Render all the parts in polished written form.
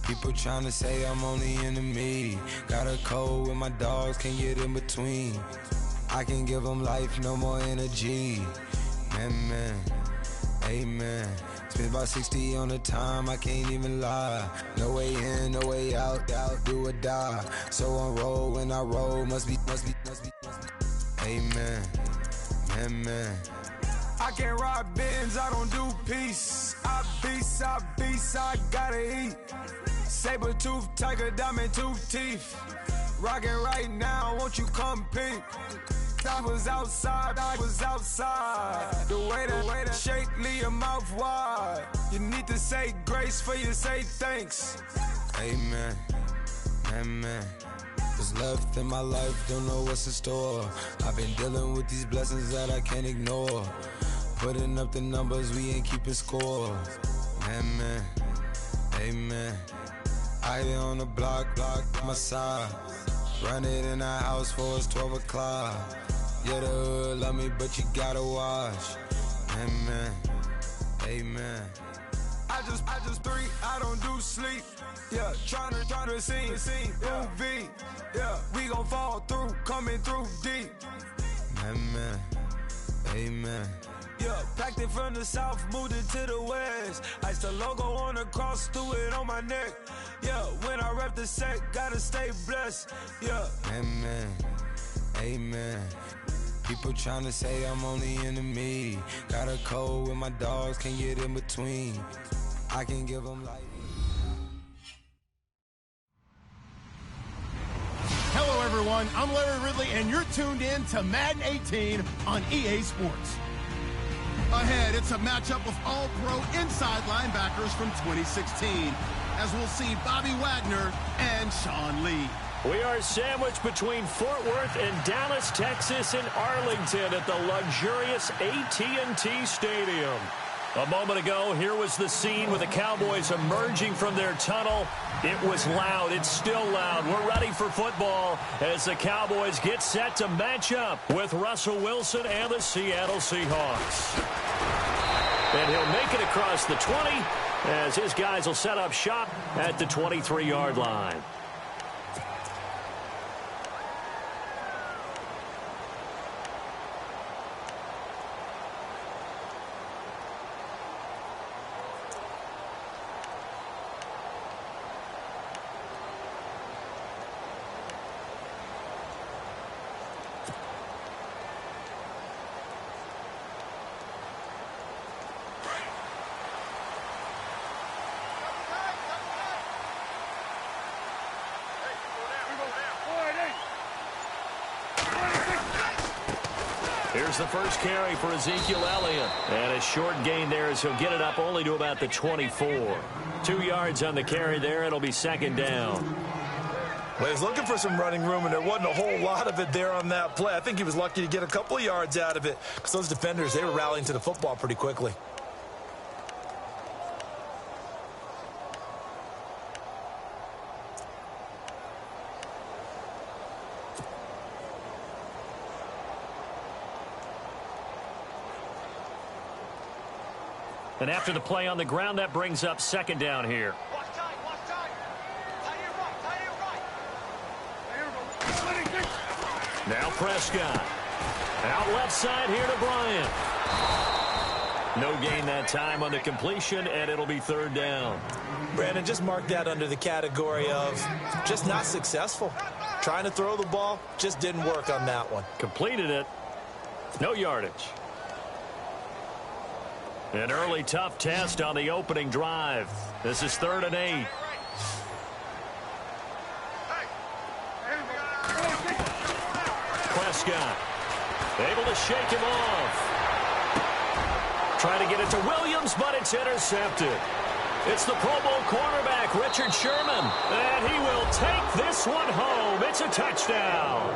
People tryna say I'm only in the me. Got a code with my dogs, can't get in between. I can give them life, no more energy. Man, amen. Spent about 60 on the time, I can't even lie. No way in, no way out, do or die. So on roll, when I roll, must be. Amen, man. I can't ride Benz, I don't do peace. I beast, I gotta eat. Saber tooth, tiger, diamond tooth teeth. Rockin' right now, won't you come peep? I was outside. The way that shake, leave your mouth wide. You need to say grace for you say thanks. Amen, What's left in my life, don't know what's in store. I've been dealing with these blessings that I can't ignore. Putting up the numbers, we ain't keeping score. Amen. I been on the block, my side. Run it in our house for us 12 o'clock. Yeah, the hood love me, but you gotta watch. Amen. I just three, I don't do sleep. Yeah, tryna see, UV. Yeah, we gon' fall through, coming through deep. Amen. Yeah, packed it from the south, moved it to the west. Iced the logo on the cross, threw it on my neck. Yeah, when I rep the set, gotta stay blessed. Yeah. Amen. People tryna say I'm only in the me. Got a code with my dogs, can't get in between. I can give them life. Hello, everyone. I'm Larry Ridley, and you're tuned in to Madden 18 on EA Sports. Ahead, it's a matchup of all-pro inside linebackers from 2016, as we'll see Bobby Wagner and Sean Lee. We are sandwiched between Fort Worth and Dallas, Texas, and Arlington at the luxurious AT&T Stadium. A moment ago, here was the scene with the Cowboys emerging from their tunnel. It was loud. It's still loud. We're ready for football as the Cowboys get set to match up with Russell Wilson and the Seattle Seahawks. And he'll make it across the 20 as his guys will set up shop at the 23-yard line. Here's the first carry for Ezekiel Elliott. And a short gain there as he'll get it up only to about the 24. 2 yards on the carry there. It'll be second down. Well, he's looking for some running room, and there wasn't a whole lot of it there on that play. I think he was lucky to get a couple of yards out of it because those defenders, they were rallying to the football pretty quickly. And after the play on the ground, that brings up second down here. Watch time. Tie it right. Now Prescott. Out left side here to Bryant. No gain that time on the completion, and it'll be third down. Brandon, just mark that under the category of just not successful. Trying to throw the ball, just didn't work on that one. Completed it. No yardage. An early tough test on the opening drive. This is 3rd and 8. Prescott able to shake him off. Trying to get it to Williams, but it's intercepted. It's the Pro Bowl quarterback, Richard Sherman, and he will take this one home. It's a touchdown.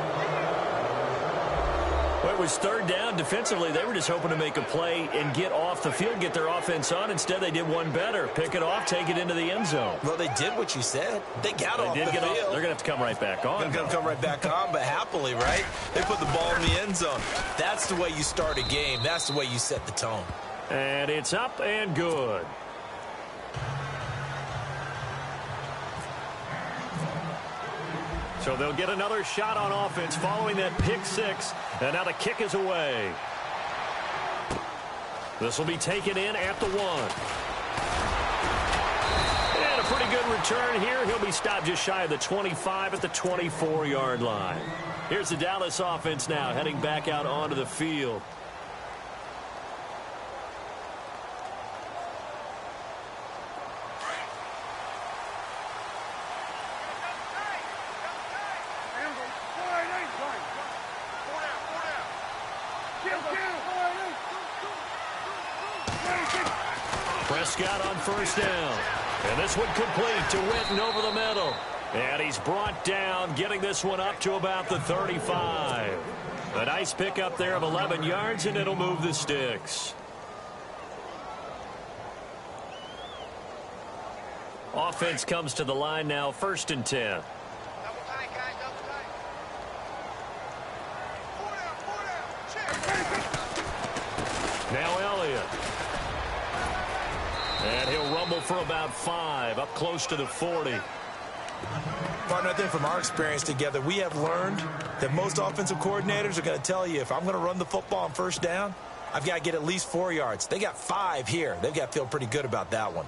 Well, it was third down. Defensively, they were just hoping to make a play and get off the field, get their offense on. Instead, they did one better. Pick it off, take it into the end zone. Well, they did what you said. They got off the field. They're going to have to come right back on. They're going to come right back on, but happily, right? They put the ball in the end zone. That's the way you start a game. That's the way you set the tone. And it's up and good. So they'll get another shot on offense following that pick six. And now the kick is away. This will be taken in at the 1. And a pretty good return here. He'll be stopped just shy of the 25 at the 24-yard line. Here's the Dallas offense now heading back out onto the field. Prescott on first down. And this one complete to Witten over the middle. And he's brought down, getting this one up to about the 35. A nice pickup there of 11 yards, and it'll move the sticks. Offense comes to the line now, 1st and 10. Now Elliott. And he'll rumble for about 5, up close to the 40. Partner, I think from our experience together, we have learned that most offensive coordinators are going to tell you, if I'm going to run the football on first down, I've got to get at least 4 yards. They got 5 here. They've got to feel pretty good about that one.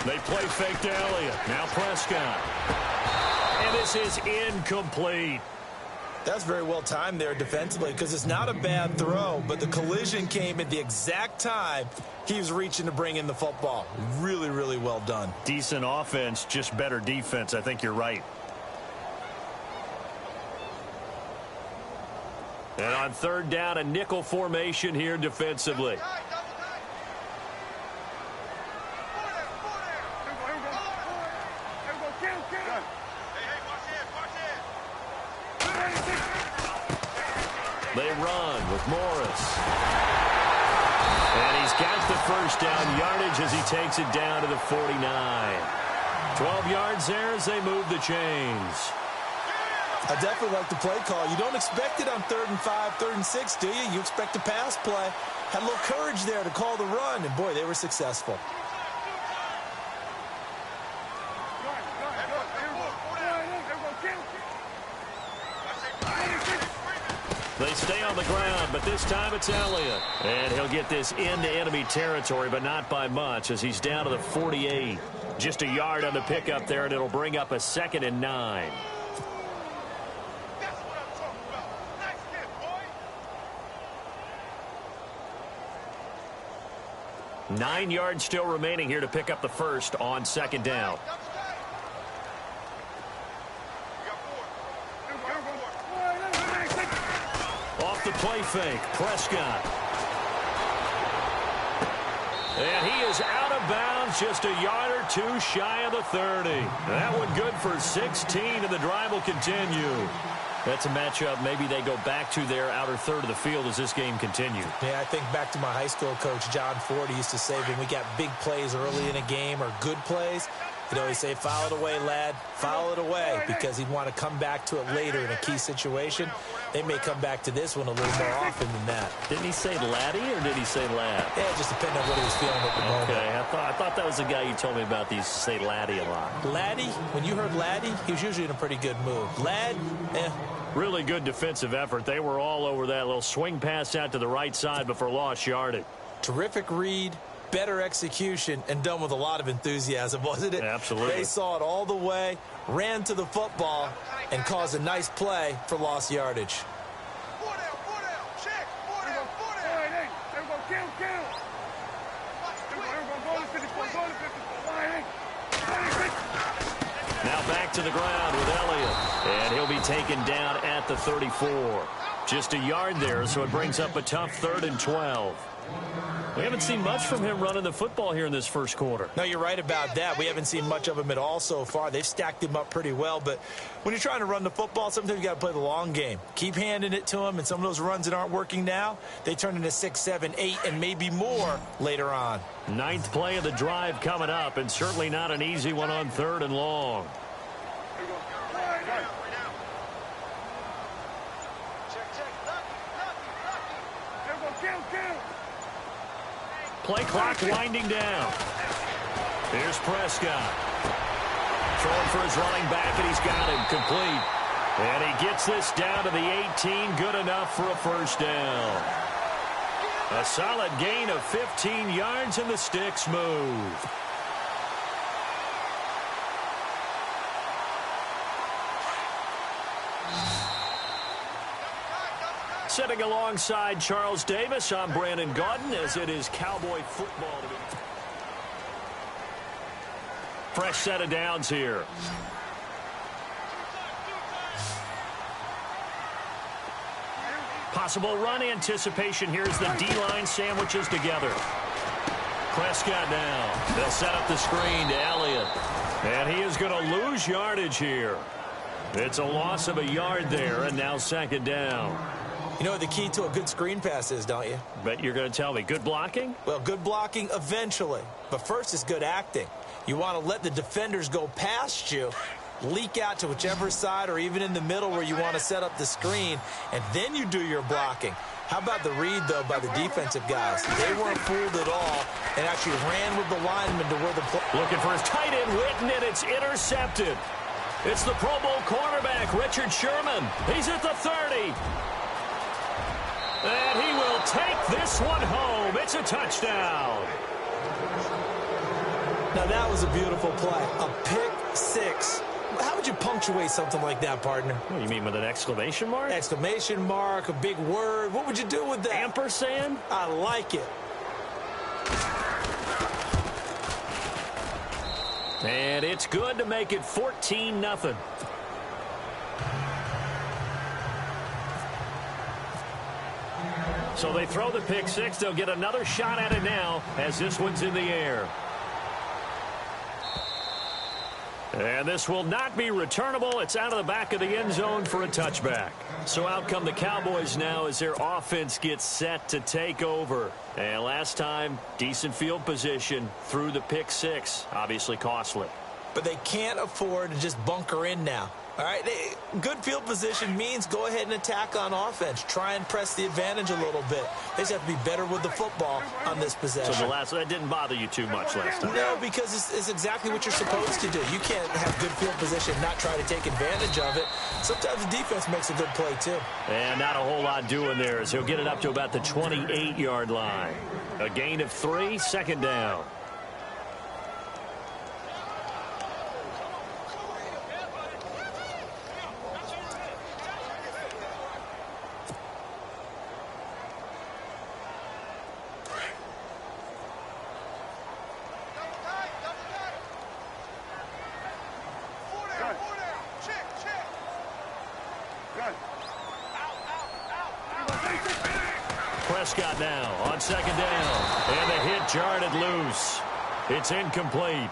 They play fake to Elliott. Now Prescott. And this is incomplete. That's very well timed there defensively, because it's not a bad throw, but the collision came at the exact time he was reaching to bring in the football. Really, really well done. Decent offense, just better defense. I think you're right. And on 3rd down, a nickel formation here defensively. They run with Morris. And he's got the first down yardage as he takes it down to the 49. 12 yards there as they move the chains. I definitely like the play call. You don't expect it on 3rd and 5, 3rd and 6, do you? You expect a pass play. Had a little courage there to call the run, and boy, they were successful. They stay on the ground, but this time it's Elliott. And he'll get this into enemy territory, but not by much, as he's down to the 48. Just a yard on the pickup there, and it'll bring up a 2nd and 9. That's what I'm talking about. Nice hit, boy. 9 yards still remaining here to pick up the first on 2nd down. Off the play fake, Prescott. And he is out of bounds, just a yard or 2 shy of the 30. That one good for 16, and the drive will continue. That's a matchup maybe they go back to their outer third of the field as this game continues. Yeah, I think back to my high school coach, John Ford. He used to say when we got big plays early in a game or good plays, he'd always say, foul it away, lad, foul it away, because he'd want to come back to it later in a key situation. They may come back to this one a little more often than that. Didn't he say laddie or did he say lad? Yeah, it just depended on what he was feeling at the moment. Okay, I thought that was the guy you told me about. These say laddie a lot. Laddie, when you heard laddie, he was usually in a pretty good mood. Lad, Really good defensive effort. They were all over that little swing pass out to the right side before lost yardage. Terrific read, better execution, and done with a lot of enthusiasm, wasn't it? Absolutely. They saw it all the way, ran to the football, and caused a nice play for lost yardage. Now back to the ground with Elliott. And he'll be taken down at the 34. Just a yard there, so it brings up a tough 3rd and 12. We haven't seen much from him running the football here in this first quarter. No, you're right about that. We haven't seen much of him at all so far. They've stacked him up pretty well, but when you're trying to run the football, sometimes you got to play the long game. Keep handing it to him, and some of those runs that aren't working now, they turn into 6, 7, 8, and maybe more later on. 9th play of the drive coming up, and certainly not an easy one on 3rd and long. Play clock winding down. Here's Prescott. Throwing for his running back, and he's got him complete. And he gets this down to the 18, good enough for a first down. A solid gain of 15 yards, and the sticks move. Sitting alongside Charles Davis, I'm Brandon Gaudin, as it is Cowboy football. Fresh set of downs here. Possible run anticipation here as the D-line sandwiches together. Prescott now. They'll set up the screen to Elliott. And he is going to lose yardage here. It's a loss of a yard there, and now 2nd down. You know what the key to a good screen pass is, don't you? Bet you're going to tell me. Good blocking? Well, good blocking eventually. But first is good acting. You want to let the defenders go past you, leak out to whichever side or even in the middle where you want to set up the screen, and then you do your blocking. How about the read, though, by the defensive guys? They weren't fooled at all and actually ran with the lineman to where the play. Looking for his tight end, Witten, and it's intercepted. It's the Pro Bowl cornerback, Richard Sherman. He's at the 30. And he will take this one home. It's a touchdown. Now, that was a beautiful play. A pick 6. How would you punctuate something like that, partner? What do you mean, with an exclamation mark? Exclamation mark, a big word. What would you do with that? Ampersand? I like it. And it's good to make it 14-0. So they throw the pick 6. They'll get another shot at it now as this one's in the air. And this will not be returnable. It's out of the back of the end zone for a touchback. So out come the Cowboys now as their offense gets set to take over. And last time, decent field position through the pick 6. Obviously costly. But they can't afford to just bunker in now. All right, good field position means go ahead and attack on offense. Try and press the advantage a little bit. They just have to be better with the football on this possession. So that didn't bother you too much last time? No, because it's exactly what you're supposed to do. You can't have good field position and not try to take advantage of it. Sometimes the defense makes a good play, too. And not a whole lot doing there as he'll get it up to about the 28-yard line. A gain of 3, 2nd down. Prescott now on 2nd down. And the hit jarred it loose. It's incomplete.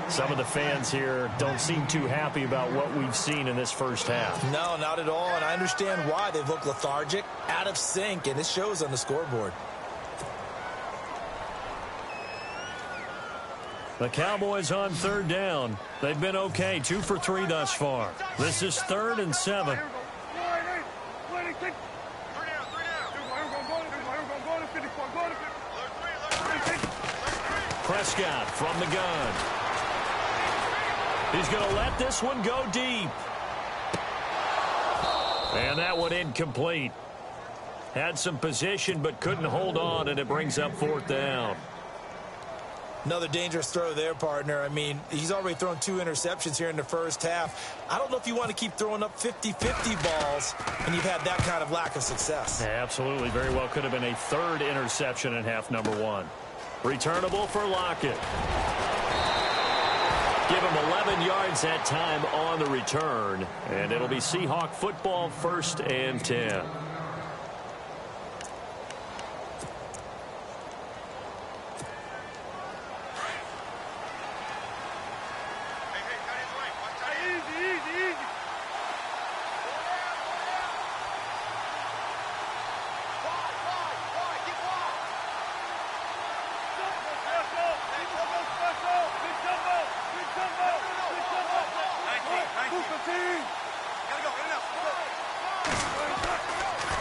Some of the fans here don't seem too happy about what we've seen in this first half. No, not at all. And I understand why. They've looked lethargic, out of sync, and it shows on the scoreboard. The Cowboys on 3rd down. They've been okay, 2 for 3 thus far. This is 3rd and 7. Prescott from the gun. He's going to let this one go deep. And that one incomplete. Had some position but couldn't hold on, and it brings up 4th down. Another dangerous throw there, partner. I mean, he's already thrown 2 interceptions here in the first half. I don't know if you want to keep throwing up 50-50 balls and you've had that kind of lack of success. Yeah, absolutely. Very well could have been a 3rd interception in half number 1. Returnable for Lockett. Give him 11 yards that time on the return. And it'll be Seahawk football, 1st and 10.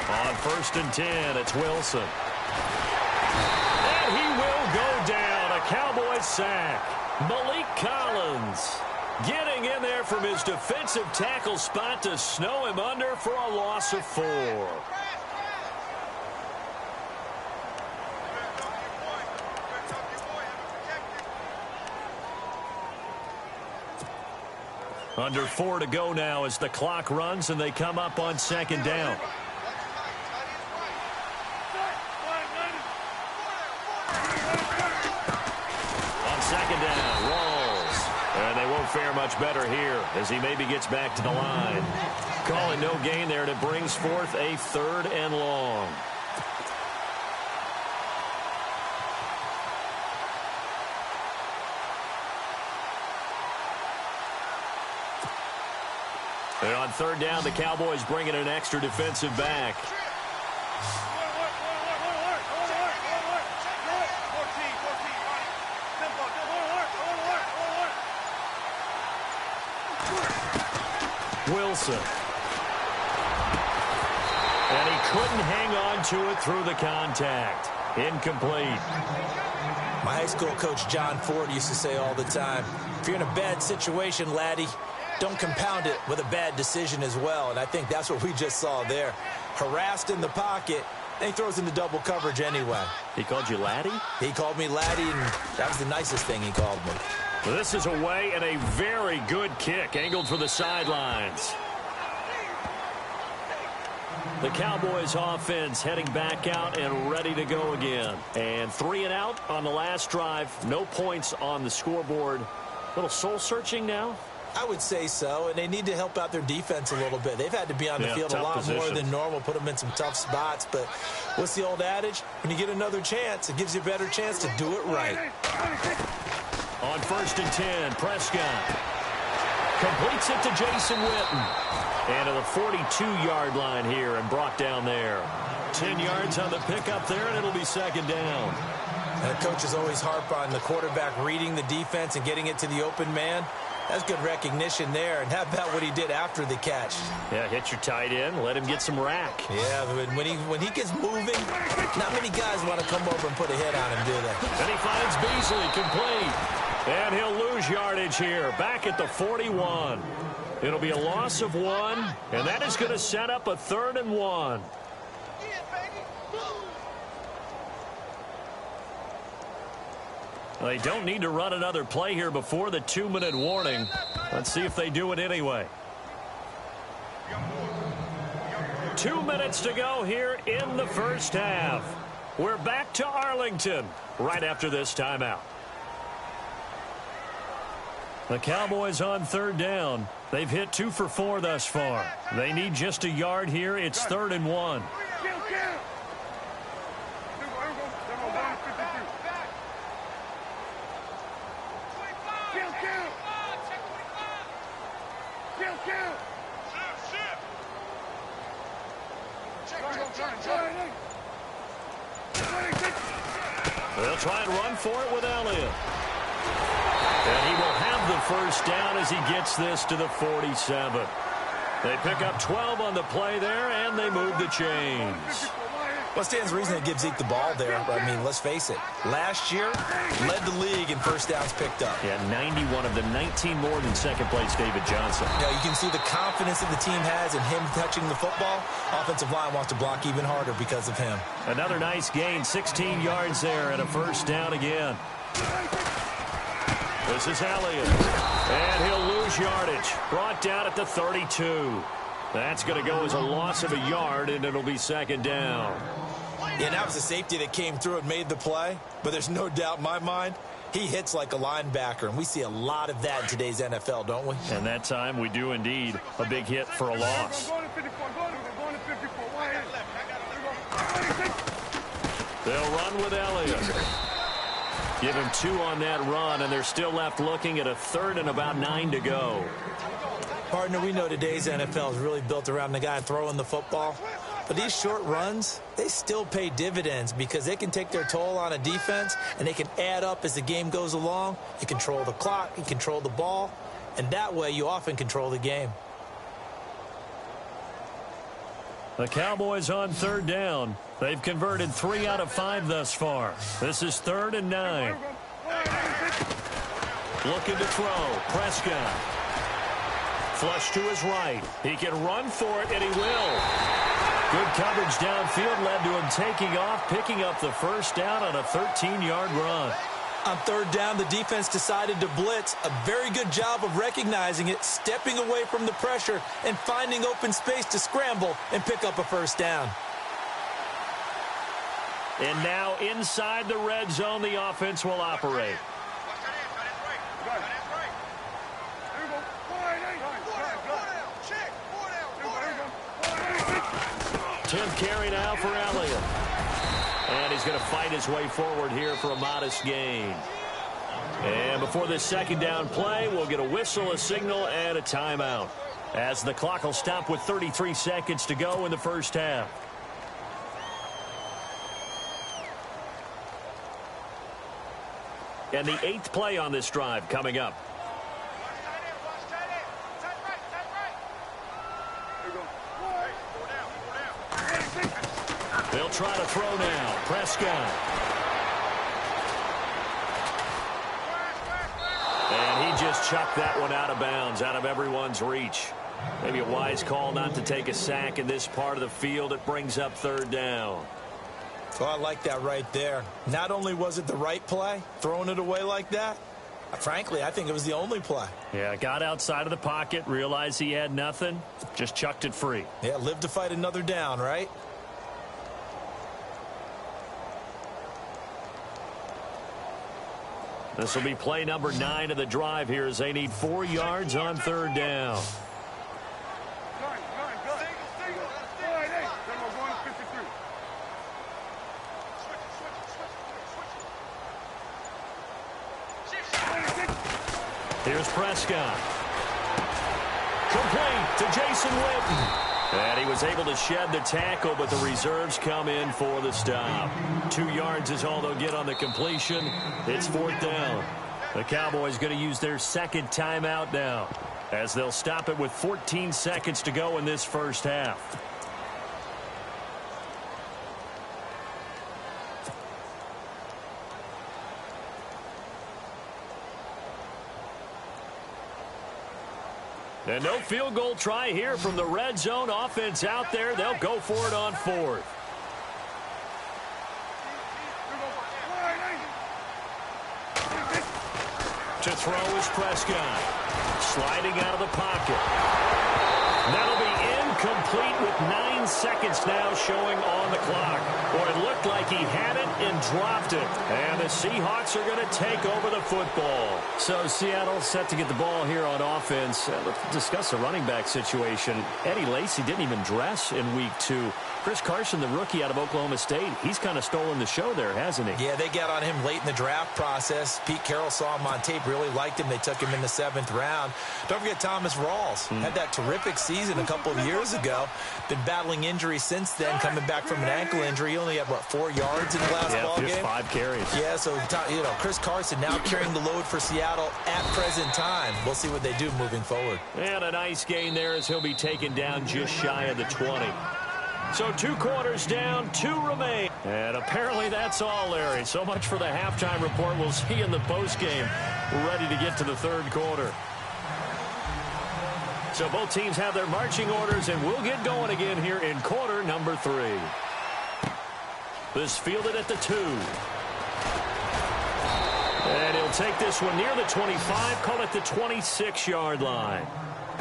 On 1st and 10, it's Wilson. And he will go down. A Cowboys sack. Malik Collins getting in there from his defensive tackle spot to snow him under for a loss of 4. Under 4 to go now as the clock runs and they come up on 2nd down. On 2nd down, Rawls. And they won't fare much better here as he maybe gets back to the line. Calling no gain there, and it brings forth a 3rd and long. And on 3rd down, the Cowboys bring in an extra defensive back. Wilson. And he couldn't hang on to it through the contact. Incomplete. My high school coach, John Ford, used to say all the time, if you're in a bad situation, laddie, don't compound it with a bad decision as well. And I think that's what we just saw there. Harassed in the pocket, and he throws into double coverage anyway. He called you laddie? He called me laddie, and that was the nicest thing he called me. Well, this is away and a very good kick angled for the sidelines. The Cowboys offense heading back out and ready to go again. And 3 and out on the last drive. No points on the scoreboard. A little soul searching now? I would say so, and they need to help out their defense a little bit. They've had to be on the field a lot more than normal, put them in some tough spots. But what's the old adage? When you get another chance, it gives you a better chance to do it right. On 1st and 10, Prescott completes it to Jason Witten. And to the 42-yard line here and brought down there. 10 yards on the pickup there, and it'll be 2nd down. And coaches always harp on the quarterback reading the defense and getting it to the open man. That's good recognition there. And how about what he did after the catch? Yeah, hit your tight end, let him get some rack. Yeah, but when he gets moving, not many guys want to come over and put a hit on him, do they? And he finds Beasley complete. And he'll lose yardage here, back at the 41. It'll be a loss of 1, and that is going to set up a 3rd and 1. They don't need to run another play here before the 2-minute warning. Let's see if they do it anyway. 2 minutes to go here in the first half. We're back to Arlington right after this timeout. The Cowboys on 3rd down. They've hit 2 for 4 thus far. They need just a yard here. It's 3rd and 1. They'll try and run for it with Elliott. And he will have the first down as he gets this to the 47. They pick up 12 on the play there, and they move the chains. What stands to reason to give Zeke the ball there? I mean, let's face it. Last year, led the league in first downs picked up. Yeah, 91 of them, 19 more than second place David Johnson. Yeah, you can see the confidence that the team has in him touching the football. Offensive line wants to block even harder because of him. Another nice gain, 16 yards there, and a first down again. This is Elliott. And he'll lose yardage. Brought down at the 32. That's going to go as a loss of a yard, and it'll be 2nd down. Yeah, that was a safety that came through and made the play. But there's no doubt in my mind, he hits like a linebacker. And we see a lot of that in today's NFL, don't we? And that time we do indeed. A big hit for a loss. They'll run with Elliott. Give him 2 on that run, and they're still left looking at a 3rd and about 9 to go. Partner, we know today's NFL is really built around the guy throwing the football. But these short runs, they still pay dividends because they can take their toll on a defense, and they can add up as the game goes along. You control the clock, you control the ball, and that way you often control the game. The Cowboys on third down. They've converted 3 out of 5 thus far. This is 3rd and 9. Looking to throw. Prescott. Flush to his right. He can run for it, and he will. Good coverage downfield led to him taking off, picking up the first down on a 13-yard run. On third down, the defense decided to blitz. A very good job of recognizing it, stepping away from the pressure, and finding open space to scramble and pick up a first down. And now inside the red zone, the offense will operate. Tenth carry now for Elliott. And he's going to fight his way forward here for a modest gain. And before this second down play, we'll get a whistle, a signal, and a timeout, as the clock will stop with 33 seconds to go in the first half. And the 8th play on this drive coming up. They'll try to throw now. Prescott. And he just chucked that one out of bounds, out of everyone's reach. Maybe a wise call not to take a sack in this part of the field. It brings up third down. So I like that right there. Not only was it the right play, throwing it away like that, frankly, I think it was the only play. Yeah, got outside of the pocket, realized he had nothing, just chucked it free. Yeah, live to fight another down, right? This will be play number 9 of the drive here as they need 4 yards on third down. Here's Prescott. Complete to Jason Witten. And he was able to shed the tackle, but the reserves come in for the stop. 2 yards is all they'll get on the completion. It's 4th down. The Cowboys going to use their second timeout now, as they'll stop it with 14 seconds to go in this first half. And no field goal try here from the red zone offense out there. They'll go for it on 4th. To throw is Prescott. Sliding out of the pocket. That'll be incomplete with 9 seconds now showing on the clock. Boy, it looked like he had it and dropped it. And the Seahawks are going to take over the football. So Seattle set to get the ball here on offense. Let's discuss the running back situation. Eddie Lacy didn't even dress in week 2. Chris Carson, the rookie out of Oklahoma State, he's kind of stolen the show there, hasn't he? Yeah, they got on him late in the draft process. Pete Carroll saw him on tape, really liked him. They took him in the 7th round. Don't forget Thomas Rawls. Had that terrific season a couple of years ago. Been battling injury since then, coming back from an ankle injury. He only had, 4 yards in the last ball game? 5 carries. Yeah, so, Chris Carson now carrying the load for Seattle at present time. We'll see what they do moving forward. And a nice gain there as he'll be taken down just shy of the 20. So 2 quarters down, 2 remain. And apparently that's all, Larry. So much for the halftime report. We'll see you in the postgame. We're ready to get to the 3rd quarter. So both teams have their marching orders, and we'll get going again here in quarter number 3. This fielded at the 2. And he'll take this one near the 25, call it the 26-yard line.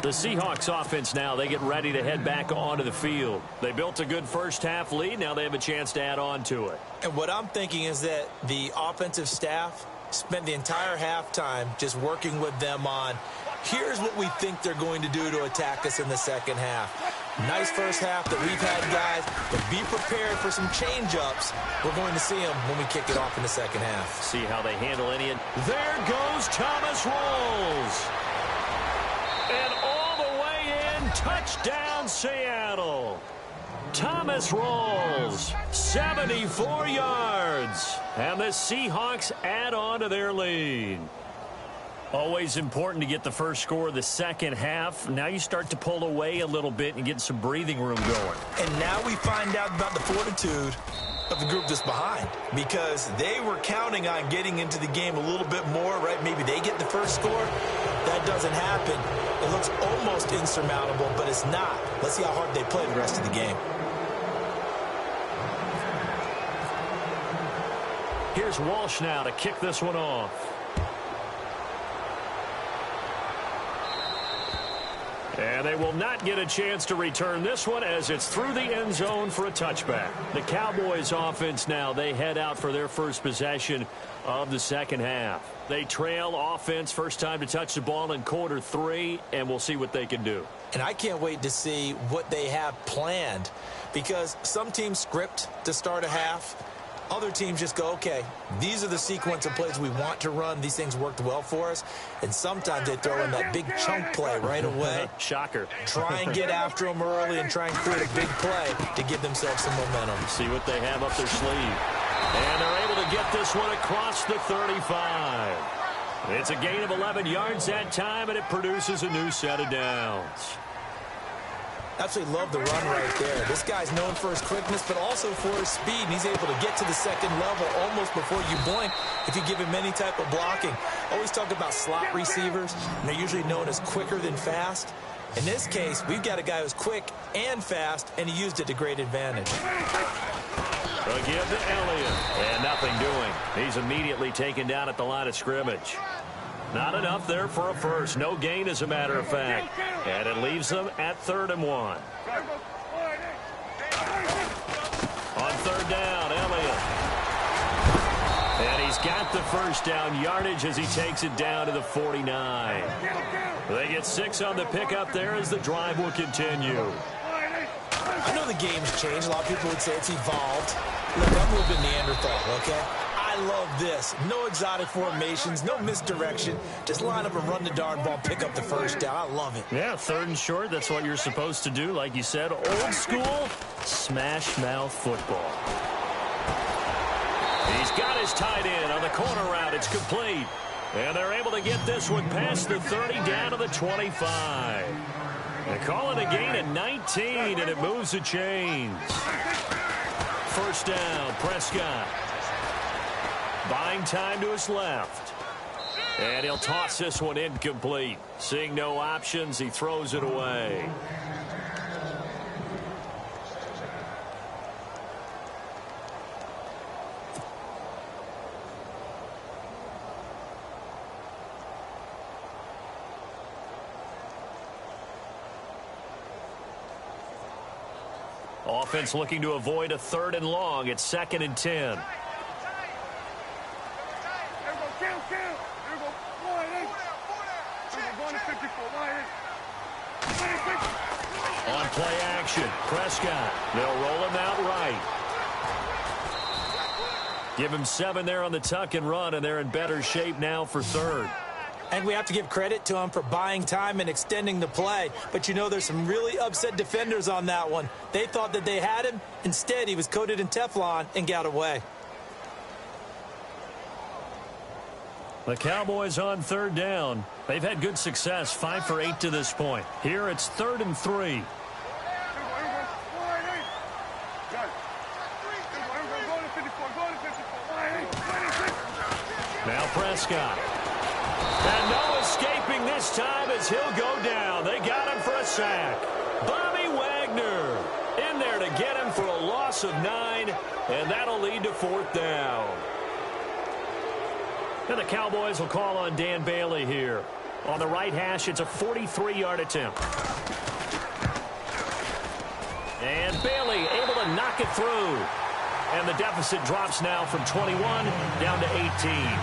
The Seahawks offense now, they get ready to head back onto the field. They built a good first half lead. Now they have a chance to add on to it. And what I'm thinking is that the offensive staff spent the entire halftime just working with them on, here's what we think they're going to do to attack us in the second half. Nice first half that we've had, guys, but be prepared for some change-ups. We're going to see them when we kick it off in the second half. See how they handle any. There goes Thomas Rawls. And all the way in, touchdown Seattle. Thomas Rawls, 74 yards. And the Seahawks add on to their lead. Always important to get the first score of the second half. Now you start to pull away a little bit and get some breathing room going. And now we find out about the fortitude of the group that's behind, because they were counting on getting into the game a little bit more, right? Maybe they get the first score. That doesn't happen. It looks almost insurmountable, but it's not. Let's see how hard they play the rest of the game. Here's Walsh now to kick this one off. And they will not get a chance to return this one as it's through the end zone for a touchback. The Cowboys offense now, they head out for their first possession of the second half. They trail offense, first time to touch the ball in quarter 3, and we'll see what they can do. And I can't wait to see what they have planned, because some teams script to start a half. Other teams just go, okay, these are the sequence of plays we want to run. These things worked well for us. And sometimes they throw in that big chunk play right away. Shocker. Try and get after them early and try and create a big play to give themselves some momentum. See what they have up their sleeve. And they're able to get this one across the 35. It's a gain of 11 yards that time, and it produces a new set of downs. Absolutely love the run right there. This guy's known for his quickness, but also for his speed. And he's able to get to the second level almost before you blink if you give him any type of blocking. Always talk about slot receivers, and they're usually known as quicker than fast. In this case, we've got a guy who's quick and fast, and he used it to great advantage. Again to Elliott, and nothing doing. He's immediately taken down at the line of scrimmage. Not enough there for a first. No gain, as a matter of fact. And it leaves them at 3rd and 1. On 3rd down, Elliott. And he's got the first down yardage as he takes it down to the 49. They get 6 on the pickup there as the drive will continue. I know the game's changed. A lot of people would say it's evolved. Look, I'm a little bit Neanderthal, okay? I love this. No exotic formations, no misdirection. Just line up and run the darn ball, pick up the first down. I love it. Yeah, 3rd and short. That's what you're supposed to do. Like you said, old school smash mouth football. He's got his tight end on the corner route. It's complete. And they're able to get this one past the 30 down to the 25. They call it a gain of 19, and it moves the chains. First down, Prescott. Buying time to his left. And he'll toss this one incomplete. Seeing no options, he throws it away. Offense looking to avoid a 3rd and long. It's 2nd and 10. On play action, Prescott. They'll roll him out right. Give him 7 there on the tuck and run, and they're in better shape now for 3rd. And we have to give credit to him for buying time and extending the play. But you know, there's some really upset defenders on that one. They thought that they had him. Instead, he was coated in Teflon and got away. The Cowboys on 3rd down. They've had good success, 5 for 8 to this point. Here it's 3rd and 3. Now Prescott. And no escaping this time as he'll go down. They got him for a sack. Bobby Wagner in there to get him for a loss of 9, and that'll lead to 4th down. And the Cowboys will call on Dan Bailey here. On the right hash, it's a 43-yard attempt. And Bailey able to knock it through. And the deficit drops now from 21 down to 18.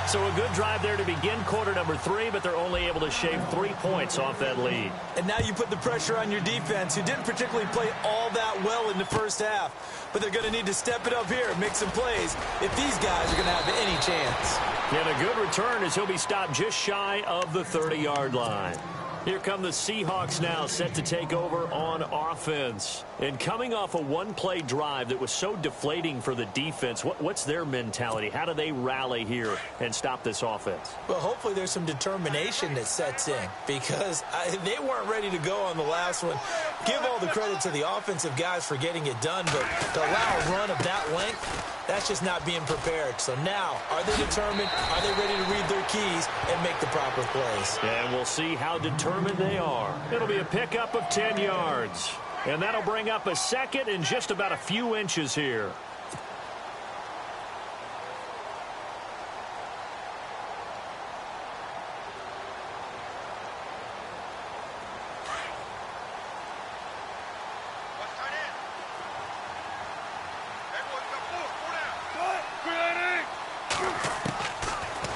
So a good drive there to begin quarter number 3, but they're only able to shave 3 points off that lead. And now you put the pressure on your defense, who didn't particularly play all that well in the first half. But they're going to need to step it up here, make some plays, if these guys are going to have any chance. And a good return as he'll be stopped just shy of the 30-yard line. Here come the Seahawks now, set to take over on offense. And coming off a one-play drive that was so deflating for the defense, what's their mentality? How do they rally here and stop this offense? Well, hopefully there's some determination that sets in, because they weren't ready to go on the last one. Give all the credit to the offensive guys for getting it done, but to allow a run of that length, that's just not being prepared. So now, are they determined? Are they ready to read their keys and make the proper plays? And we'll see how determined they are. It'll be a pickup of 10 yards. And that'll bring up a second and just about a few inches here.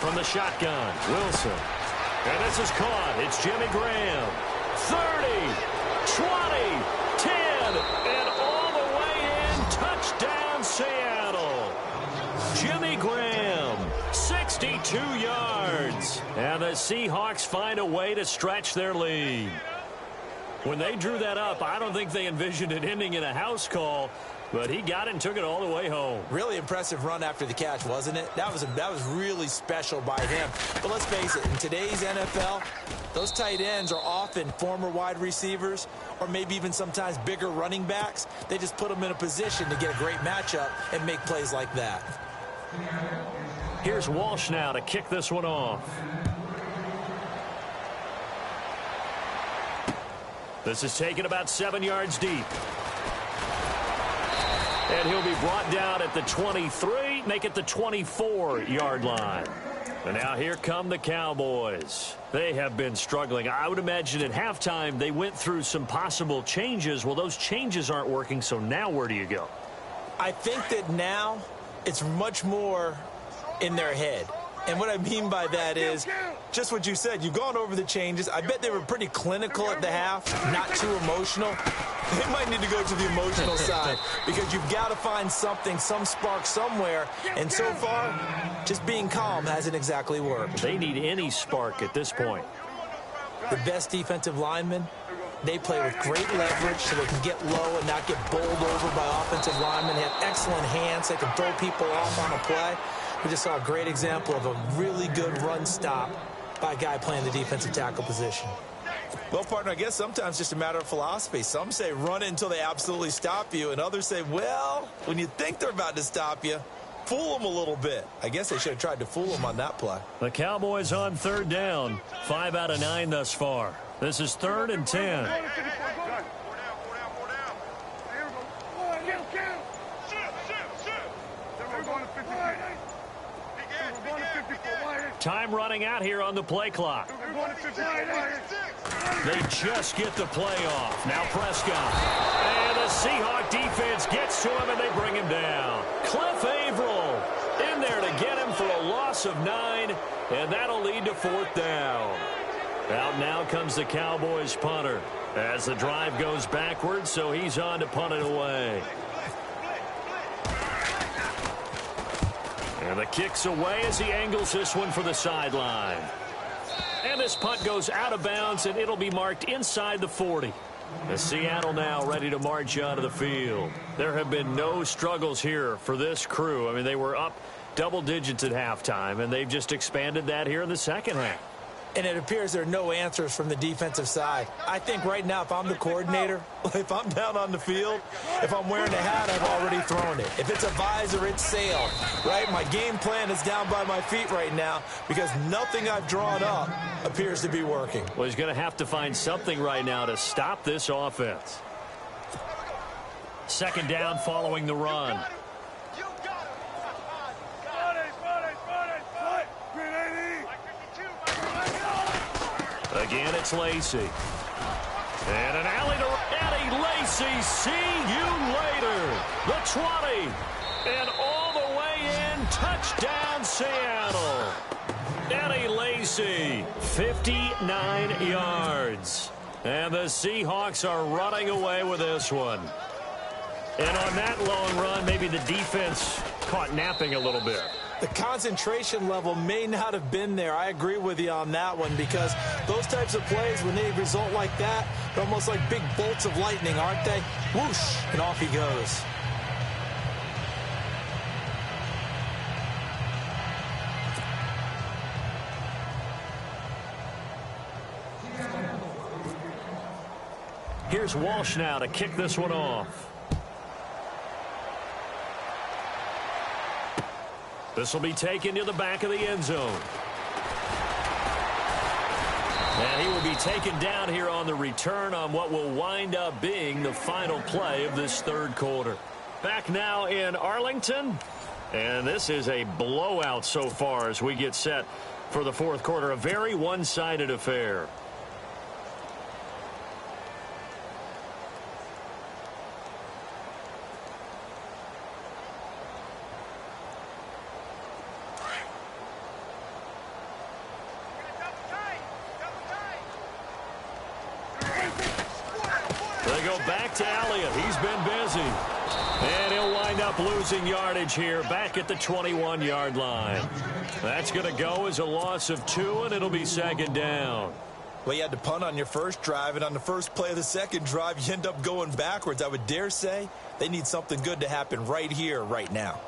From the shotgun, Wilson. And this is caught. It's Jimmy Graham. 30, 20, 10, and all the way in. Touchdown, Seattle. Jimmy Graham, 62 yards. And the Seahawks find a way to stretch their lead. When they drew that up, I don't think they envisioned it ending in a house call. But he got it and took it all the way home. Really impressive run after the catch, wasn't it? That was really special by him. But let's face it, in today's NFL, those tight ends are often former wide receivers or maybe even sometimes bigger running backs. They just put them in a position to get a great matchup and make plays like that. Here's Walsh now to kick this one off. This is taken about 7 yards deep. And he'll be brought down at the 23, make it the 24-yard line. And now here come the Cowboys. They have been struggling. I would imagine at halftime they went through some possible changes. Well, those changes aren't working, so now where do you go? I think that now it's much more in their head. And what I mean by that is just what you said. You've gone over the changes. I bet they were pretty clinical at the half, not too emotional. They might need to go to the emotional side because you've got to find something, some spark somewhere. And so far, just being calm hasn't exactly worked. They need any spark at this point. The best defensive linemen, they play with great leverage so they can get low and not get bowled over by offensive linemen. They have excellent hands. They can throw people off on a play. We just saw a great example of a really good run stop by a guy playing the defensive tackle position. Well, partner, I guess sometimes it's just a matter of philosophy. Some say run it until they absolutely stop you, and others say, well, when you think they're about to stop you, fool them a little bit. I guess they should have tried to fool them on that play. The Cowboys on third down. 5 out of 9 thus far. This is 3rd and 10. Time running out here on the play clock. They just get the play off. Now Prescott. And the Seahawk defense gets to him and they bring him down. Cliff Averill in there to get him for a loss of 9. And that'll lead to 4th down. Out now comes the Cowboys punter as the drive goes backwards, so he's on to punt it away. And the kick's away as he angles this one for the sideline. And this punt goes out of bounds, and it'll be marked inside the 40. The Seattle now ready to march onto the field. There have been no struggles here for this crew. I mean, they were up double digits at halftime, and they've just expanded that here in the second half. And it appears there are no answers from the defensive side. I think right now, if I'm the coordinator, if I'm down on the field, if I'm wearing a hat, I've already thrown it. If it's a visor, it's sailed, right? My game plan is down by my feet right now because nothing I've drawn up appears to be working. Well, he's going to have to find something right now to stop this offense. 2nd down following the run. Again, it's Lacy. And an alley to Eddie Lacy. See you later. The 20. And all the way in. Touchdown, Seattle. Eddie Lacy, 59 yards. And the Seahawks are running away with this one. And on that long run, maybe the defense caught napping a little bit. The concentration level may not have been there. I agree with you on that one, because those types of plays, when they result like that, they're almost like big bolts of lightning, aren't they? Whoosh, and off he goes. Here's Walsh now to kick this one off. This will be taken to the back of the end zone. And he will be taken down here on the return on what will wind up being the final play of this third quarter. Back now in Arlington. And this is a blowout so far as we get set for the fourth quarter. A very one-sided affair. To Elliott. He's been busy. And he'll wind up losing yardage here back at the 21-yard line. That's going to go as a loss of 2, and it'll be second down. Well, you had to punt on your first drive, and on the first play of the second drive, you end up going backwards. I would dare say they need something good to happen right here, right now.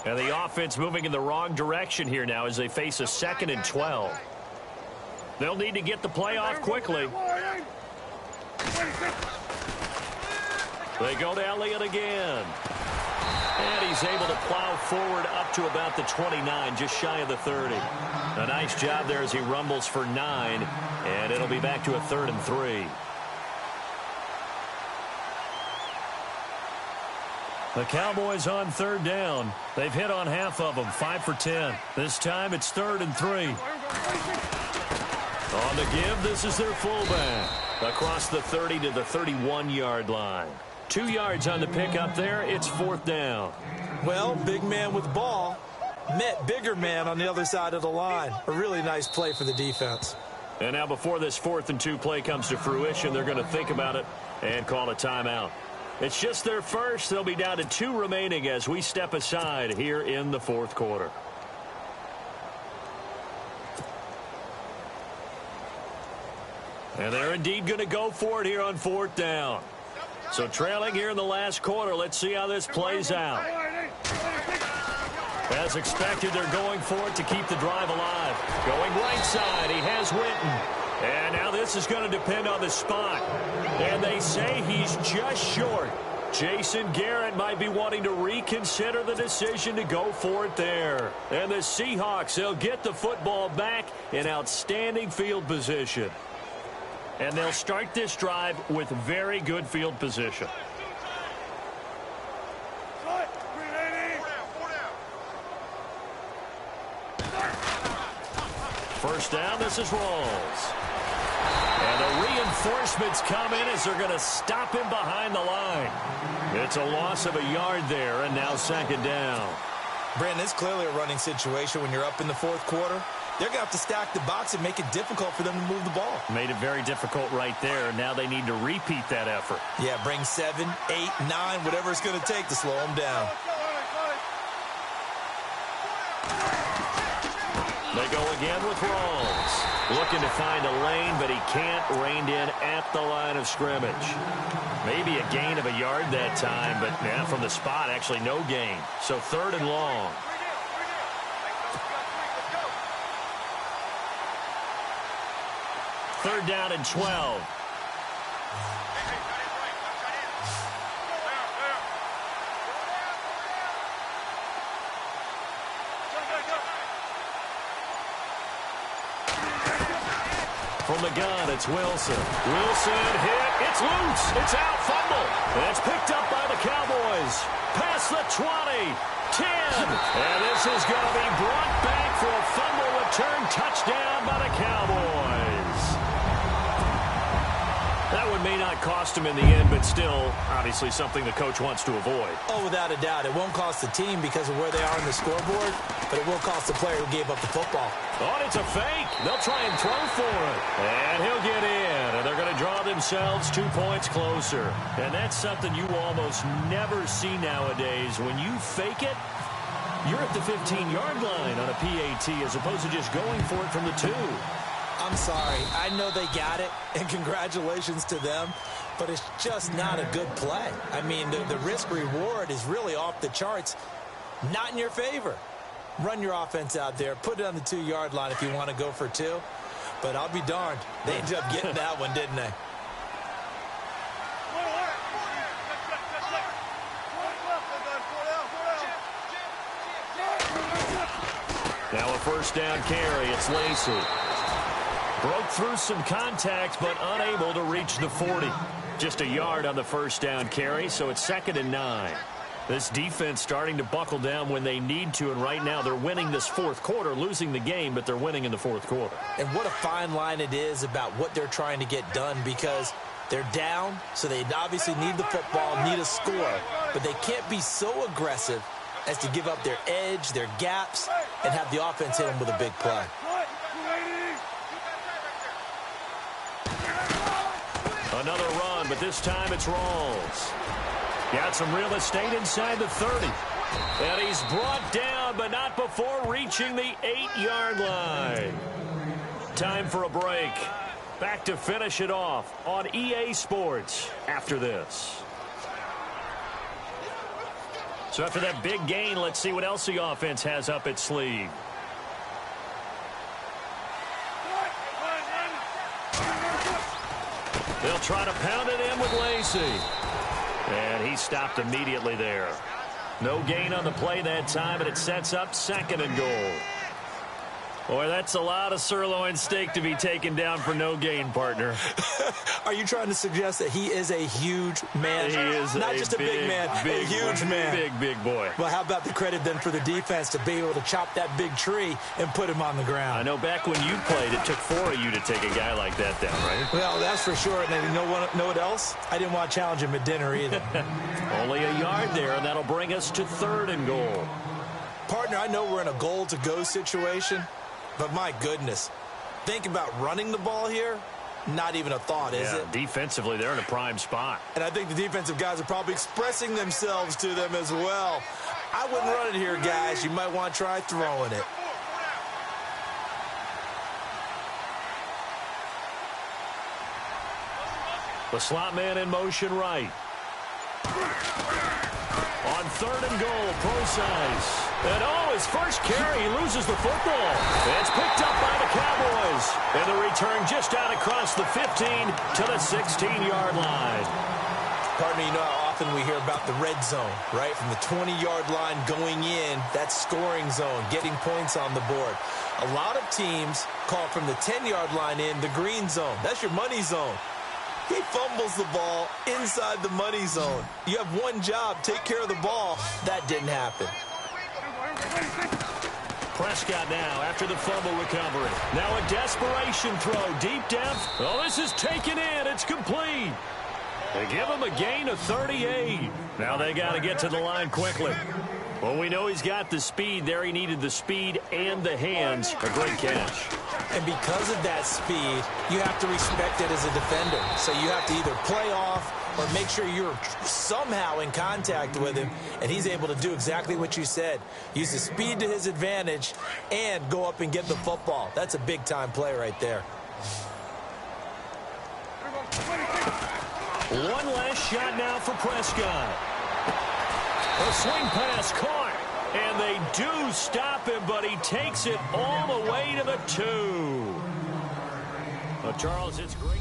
And the offense moving in the wrong direction here now as they face a 2nd and 12. They'll need to get the play off quickly. They go to Elliott again. And he's able to plow forward up to about the 29, just shy of the 30. A nice job there as he rumbles for 9. And it'll be back to a 3rd and 3. The Cowboys on third down. They've hit on half of them, 5 for 10. This time it's 3rd and 3. On the give, this is their fullback. Across the 30 to the 31-yard line. 2 yards on the pickup there. It's 4th down. Well, big man with ball met bigger man on the other side of the line. A really nice play for the defense. And now before this 4th and 2 play comes to fruition, they're going to think about it and call a timeout. It's just their first. They'll be down to 2 remaining as we step aside here in the fourth quarter. And they're indeed going to go for it here on 4th down. So trailing here in the last quarter. Let's see how this plays out. As expected, they're going for it to keep the drive alive. Going right side. He has Witten. And now this is going to depend on the spot. And they say he's just short. Jason Garrett might be wanting to reconsider the decision to go for it there. And the Seahawks, they'll get the football back in outstanding field position. And they'll start this drive with very good field position. First down, this is Rawls. And the reinforcements come in as they're going to stop him behind the line. It's a loss of a yard there, and now second down. Brandon, it's clearly a running situation when you're up in the fourth quarter. They're going to have to stack the box and make it difficult for them to move the ball. Made it very difficult right there. Now they need to repeat that effort. Yeah, bring 7, 8, 9, whatever it's going to take to slow them down. They go again with Rawls. Looking to find a lane, but he can't. Reined in at the line of scrimmage. Maybe a gain of a yard that time, but from the spot, actually no gain. So 3rd and long. Third down and 12. From the gun, it's Wilson. Wilson hit. It's loose. It's out. Fumble. And it's picked up by the Cowboys. Past the 20. 10. And this is going to be brought back for a fumble return touchdown by the Cowboys. That one may not cost him in the end, but still, obviously something the coach wants to avoid. Oh, without a doubt. It won't cost the team because of where they are on the scoreboard, but it will cost the player who gave up the football. Oh, and it's a fake. They'll try and throw for it. And he'll get in, and they're going to draw themselves 2 points closer. And that's something you almost never see nowadays. When you fake it, you're at the 15-yard line on a PAT as opposed to just going for it from the 2. I'm sorry. I know they got it, and congratulations to them, but it's just not a good play. I mean, the risk-reward is really off the charts, not in your favor. Run your offense out there. Put it on the 2-yard line if you want to go for 2. But I'll be darned. They ended up getting that one, didn't they? Now a first down carry. It's Lacey. Broke through some contact, but unable to reach the 40. Just a yard on the first down carry, so it's 2nd and 9. This defense starting to buckle down when they need to, and right now they're winning this fourth quarter, losing the game, but they're winning in the fourth quarter. And what a fine line it is about what they're trying to get done, because they're down, so they obviously need the football, need a score, but they can't be so aggressive as to give up their edge, their gaps, and have the offense hit them with a big play. Another run, but this time it's Rawls. Got some real estate inside the 30. And he's brought down, but not before reaching the 8-yard line. Time for a break. Back to finish it off on EA Sports after this. So after that big gain, let's see what else the offense has up its sleeve. They'll try to pound it in with Lacey. And he stopped immediately there. No gain on the play that time, and it sets up 2nd and goal. Boy, that's a lot of sirloin steak to be taken down for no gain, partner. Are you trying to suggest that he is a huge man? He is not just a big man, a huge man. Big boy. Well, how about the credit then for the defense to be able to chop that big tree and put him on the ground? I know back when you played, it took 4 of you to take a guy like that down, right? Well, that's for sure. And you know what else? I didn't want to challenge him at dinner either. Only a yard there, and that'll bring us to 3rd and goal. Partner, I know we're in a goal-to-go situation, but my goodness, think about running the ball here. Not even a thought, is it? Defensively, they're in a prime spot. And I think the defensive guys are probably expressing themselves to them as well. I wouldn't run it here, guys. You might want to try throwing it. The slot man in motion right. On 3rd and goal, Procise. And his first carry, he loses the football. It's picked up by the Cowboys. And the return just out across the 15 to the 16-yard line. Partner, you know how often we hear about the red zone, right? From the 20-yard line going in, that scoring zone, getting points on the board. A lot of teams call from the 10-yard line in the green zone. That's your money zone. He fumbles the ball inside the money zone. You have one job, take care of the ball. That didn't happen. Prescott now after the fumble recovery. Now a desperation throw, deep depth. Oh, this is taken in. It's complete. They give him a gain of 38. Now they got to get to the line quickly. Well, we know he's got the speed there. He needed the speed and the hands. A great catch. And because of that speed, you have to respect it as a defender. So you have to either play off or make sure you're somehow in contact with him, and he's able to do exactly what you said. Use the speed to his advantage and go up and get the football. That's a big-time play right there. One last shot now for Prescott. A swing pass caught, and they do stop him, but he takes it all the way to the 2. Well, Charles, it's great.